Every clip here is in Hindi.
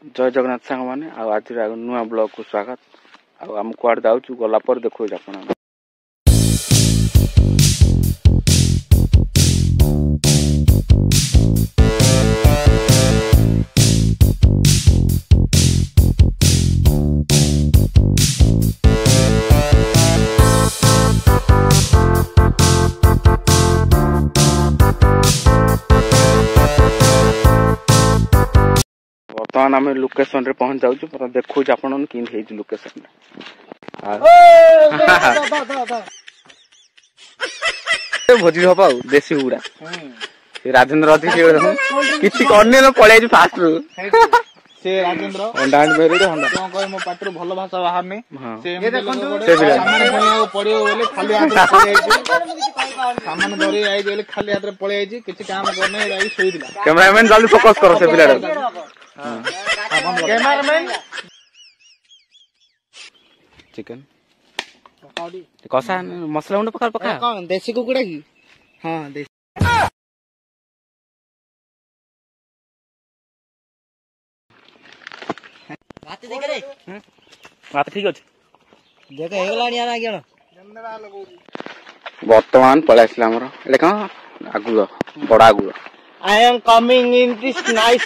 जय जगन्नाथ सांग मैंने आज नुआ ब्लॉग को स्वागत आम कुआड़े जाऊँ गला पर देखो आप बर्तमान आम लोकेशन रे पहुंच जाऊँ पर देखो आपण कि लोकेशन भोजी हम आउ देसी गुड़ा राजेंद्र अधिक किसी करने पड़े फास्ट रू से राजेंद्र अंडा मेरिड हंडा कोन कहे मो पाटरो भलो भाषा बाहर नै से ये देखंतु सामान बनिया पड़ियो बोले खाली हाथ रे पड़े आइछि सामान धरि आइ गेले खाली हाथ रे पड़े आइछि किछि काम करने राई सोई दिला कैमरामैन जल्दी फोकस करो से पिलाडो कैमरामैन चिकन कसा मसला गुंड पका कौन देसी कुकुड़ा की हां देसी बात देख रे बात ठीक अछि देख हेगलानी यार आगे वर्तमान पळे आसला हमर एले का आगु बडा आगु आई am coming in this nice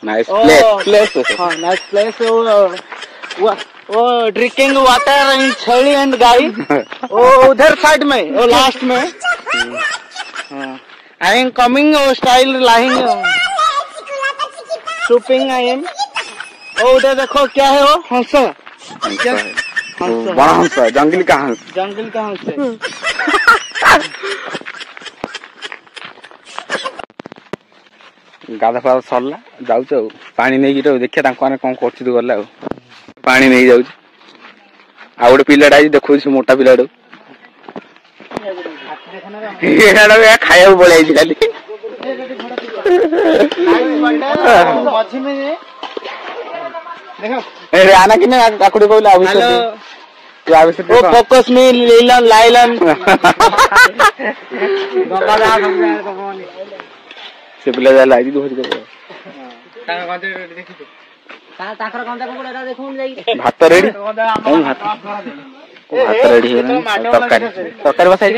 nice place हां नाइस प्लेस वो ड्रिंकिंग वाटर इन छेली एंड गाई वो उधर साइड में वो लास्ट में आई एम कमिंग वो स्टाइल लाइंग शूपिंग आई एम ओ उधर देखो क्या है वो हंस क्या बड़ा हंस जंगली का हंस है गाधा पाधा सरला जाऊ पानी नहीं देखिए कौन कर गला पानी नहीं जाऊ आ गोटे पिलाटा देखो मोटा पिलाटा खाया पड़े खाली आना कि काकुड़ी कहला फोकस में लीलन लाइलन से पिला जा लाई धोज भात रेडी तरकारी बसाई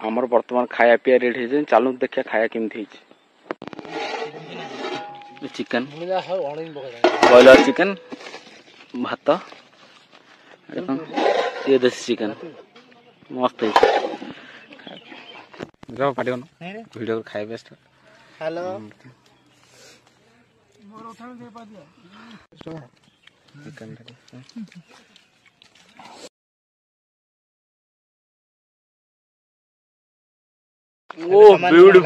आमर वर्तमान खाया पिया रेडी चलू देखिए खाया केमती चिकन बॉयलर चिकन भात ये देसी चिकन मस्त है पाटियो वीडियो खाए बेस्ट हेलो चिकन ओ ब्यूटीफुल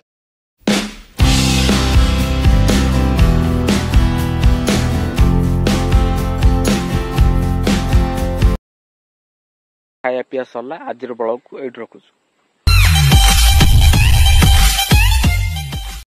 खाया पिया सरला आज ब्लॉग को एट रखुछु।